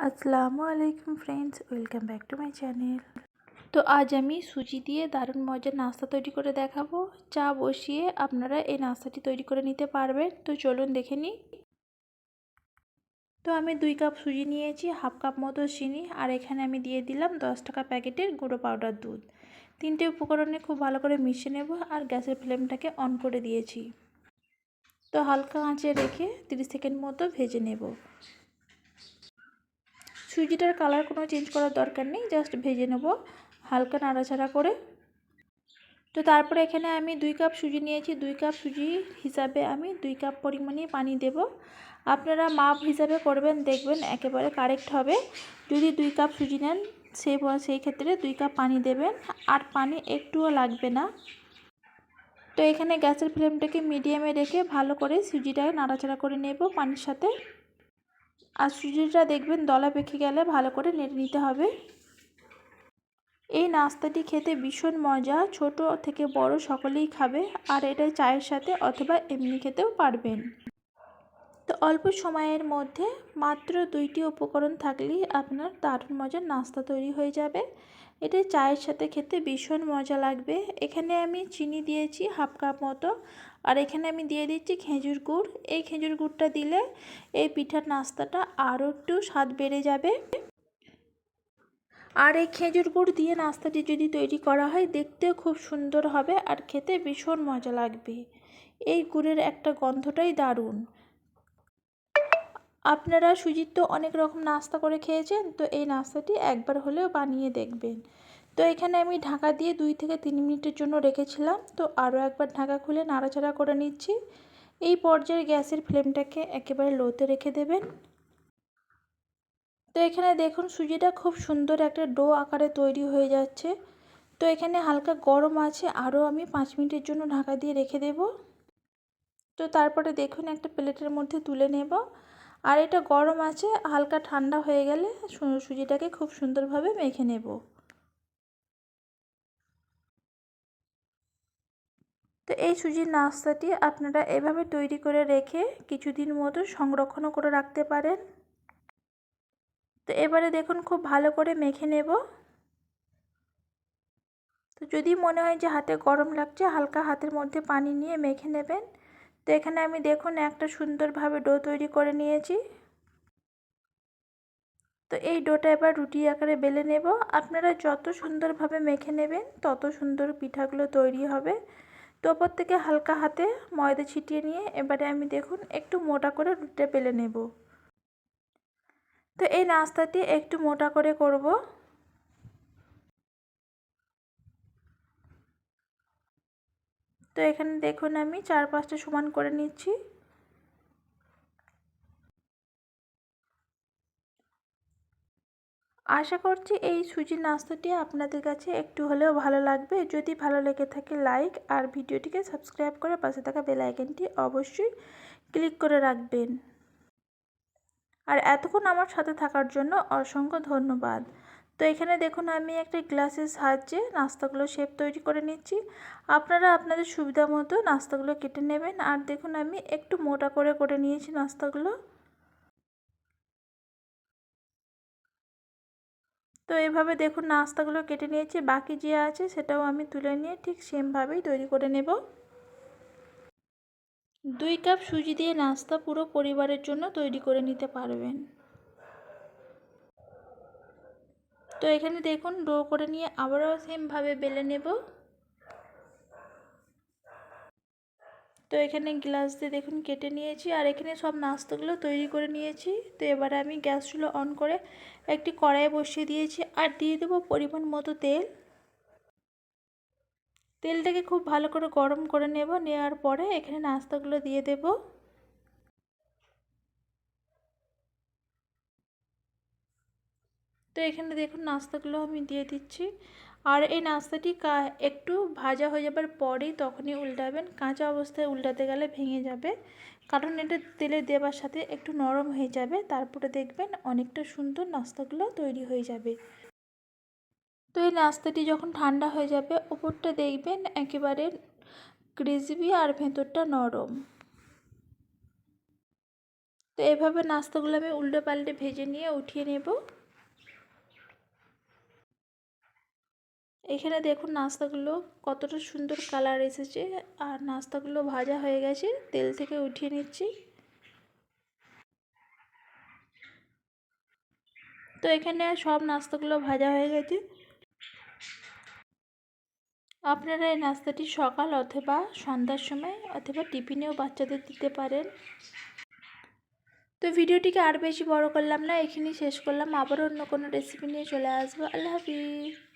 আসসালামু আলাইকুম friends, welcome back to my channel. তো আজ আমি সুজি দিয়ে দারুণ মজার নাস্তা তৈরি করে দেখাবো। চা বসিয়ে আপনারা এই নাস্তাটি তৈরি করে নিতে পারবেন। তো চলুন দেখে নিই। তো আমি 2 কাপ সুজি নিয়েছি, হাফ কাপ মতো চিনি, আর এখানে আমি দিয়ে দিলাম 10 টাকা প্যাকেটের গুঁড়ো পাউডার দুধ। তিনটে উপকরণে খুব ভালো করে মিশিয়ে নেব আর গ্যাসের ফ্লেমটাকে অন করে দিয়েছি। তো হালকা আঁচে রেখে 30 সেকেন্ড মতো ভেজে নেব। সুজিটার কালার কোনো চেঞ্জ করার দরকার নেই, জাস্ট ভেজে নেব হালকা নাড়াচাড়া করে। তো তারপরে এখানে আমি 2 কাপ সুজি নিয়েছি, 2 কাপ সুজি হিসাবে আমি 2 কাপ পরিমাণে পানি দেব। আপনারা মাপ হিসাবে করবেন, দেখবেন একেবারে কারেক্ট হবে। যদি 2 কাপ সুজি নেন সেই ক্ষেত্রে 2 কাপ পানি দেবেন, আর পানি একটুও লাগবে না। তো এখানে গ্যাসের ফ্লেমটাকে মিডিয়ামে রেখে ভালো করে সুজিটাকে নাড়াচাড়া করে নেব পানির সাথে। আর সুজিটা দেখবেন দলা পেকে গেলে ভালো করে নেড়ে নিতে হবে। এই নাস্তাটি খেতে ভীষণ মজা, ছোট থেকে বড় সকলেই খাবে, আর এটা চায়ের সাথে অথবা এমনি খেতেও পারবেন। তো অল্প সময়ের মধ্যে মাত্র 2টি উপকরণ থাকলেই আপনার দারুণ মজার নাস্তা তৈরি হয়ে যাবে। এটা চায়ের সাথে খেতে ভীষণ মজা লাগবে। এখানে আমি চিনি দিয়েছি হাফ কাপ মতো, আর এখানে আমি দিয়ে দিচ্ছি খেজুর গুড়। এই খেজুর গুড়টা দিলে এই পিঠার নাস্তাটা আরও একটু স্বাদ বেড়ে যাবে। আর এই খেজুর গুড় দিয়ে নাস্তাটি যদি তৈরি করা হয় দেখতেও খুব সুন্দর হবে আর খেতে ভীষণ মজা লাগবে। এই গুড়ের একটা গন্ধটাই দারুণ। আপনারা সুজির তো অনেক রকম নাস্তা করে খেয়েছেন, তো এই নাস্তাটি একবার হলেও বানিয়ে দেখবেন। তো এখানে আমি ঢাকা দিয়ে 2 থেকে 3 মিনিটের জন্য রেখেছিলাম। তো আরও একবার ঢাকা খুলে নাড়াচাড়া করে নিচ্ছি। এই পর্যায়ে গ্যাসের ফ্লেমটাকে একেবারে লোতে রেখে দেবেন। তো এখানে দেখুন সুজিটা খুব সুন্দর একটা ডো আকারে তৈরি হয়ে যাচ্ছে। তো এখানে হালকা গরম আছে, আরও আমি 5 মিনিটের জন্য ঢাকা দিয়ে রেখে দেব। তো তারপরে দেখুন একটা প্লেটের মধ্যে তুলে নেব। আর এটা গরম আছে, হালকা ঠান্ডা হয়ে গেলে সুজিটাকে খুব সুন্দরভাবে মেখে নেব। তো এই সুজির নাস্তাটি আপনারা এভাবে তৈরি করে রেখে কিছুদিন মতো সংরক্ষণও করে রাখতে পারেন। তো এবারে দেখুন খুব ভালো করে মেখে নেব। তো যদি মনে হয় যে হাতে গরম লাগছে, হালকা হাতের মধ্যে পানি নিয়ে মেখে নেবেন। তো এখানে আমি দেখুন একটা সুন্দরভাবে ডো তৈরি করে নিয়েছি। তো এই ডোটা এবার রুটি আকারে বেলে নেব। আপনারা যত সুন্দরভাবে মেখে নেবেন তত সুন্দর পিঠাগুলো তৈরি হবে। তো ওপর থেকে হালকা হাতে ময়দা ছিটিয়ে নিয়ে এবারে আমি দেখুন একটু মোটা করে রুটিটা বেলে নেব। তো এই নাস্তাটি একটু মোটা করে করব। তো এখানে দেখুন আমি 4-5টা সমান করে নিচ্ছি। আশা করছি এই সুজির নাস্তাটি আপনাদের কাছে একটু হলেও ভালো লাগবে। যদি ভালো লেগে থাকে লাইক আর ভিডিওটিকে সাবস্ক্রাইব করে পাশে থাকা বেল আইকনটি অবশ্যই ক্লিক করে রাখবেন। আর এতক্ষণ আমার সাথে থাকার জন্য অসংখ্য ধন্যবাদ। তো এখানে দেখুন আমি একটা গ্লাসের সাহায্যে নাস্তাগুলো শেপ তৈরি করে নিচ্ছি। আপনারা আপনাদের সুবিধা মতো নাস্তাগুলো কেটে নেবেন। আর দেখুন আমি একটু মোটা করে নিয়েছি নাস্তাগুলো। তো এভাবে দেখুন নাস্তাগুলো কেটে নিয়েছি, বাকি যে আছে সেটাও আমি তুলে নিয়ে ঠিক সেমভাবেই তৈরি করে নেব। 2 কাপ সুজি দিয়ে নাস্তা পুরো পরিবারের জন্য তৈরি করে নিতে পারবেন। তো এখানে দেখুন ডো করে নিয়ে আবারও সেমভাবে বেলে নেব। তো এখানে গ্লাস দিয়ে দেখুন কেটে নিয়েছি, আর এখানে সব নাস্তাগুলো তৈরি করে নিয়েছি। তো এবারে আমি গ্যাস চুলা অন করে একটি কড়াই বসিয়ে দিয়েছি আর দিয়ে দেবো পরিমাণ মতো তেল। তেলটাকে খুব ভালো করে গরম করে নেব। নেওয়ার পরে এখানে নাস্তাগুলো দিয়ে দেব। তো এখানে দেখুন নাস্তাগুলো আমি দিয়ে দিচ্ছি। আর এই নাস্তাটি একটু ভাজা হয়ে যাবার পরেই তখনই উল্টাবেন, কাঁচা অবস্থায় উল্টাতে গেলে ভেঙে যাবে। কারণ এটা তেলে দেওয়ার সাথে একটু নরম হয়ে যাবে, তারপরে দেখবেন অনেকটা সুন্দর নাস্তাগুলো তৈরি হয়ে যাবে। তো এই নাস্তাটি যখন ঠান্ডা হয়ে যাবে ওপরটা দেখবেন একেবারে ক্রিসপি আর ভেতরটা নরম। তো এভাবে নাস্তাগুলো আমি উল্টে পাল্টে ভেজে নিয়ে উঠিয়ে নেব। এখানে দেখুন নাস্তাগুলো কতটা সুন্দর কালার এসেছে, আর নাস্তাগুলো ভাজা হয়ে গেছে, তেল থেকে উঠিয়ে নিচ্ছি। তো এখানে সব নাস্তাগুলো ভাজা হয়ে গেছে। আপনারা এই নাস্তাটি সকাল অথবা সন্ধ্যার সময় অথবা টিফিনেও বাচ্চাদের দিতে পারেন। তো ভিডিওটিকে আর বেশি বড় করলাম না, এখানেই শেষ করলাম। আবারও অন্য কোনো রেসিপি নিয়ে চলে আসবো। আল্লাহ হাফিজ।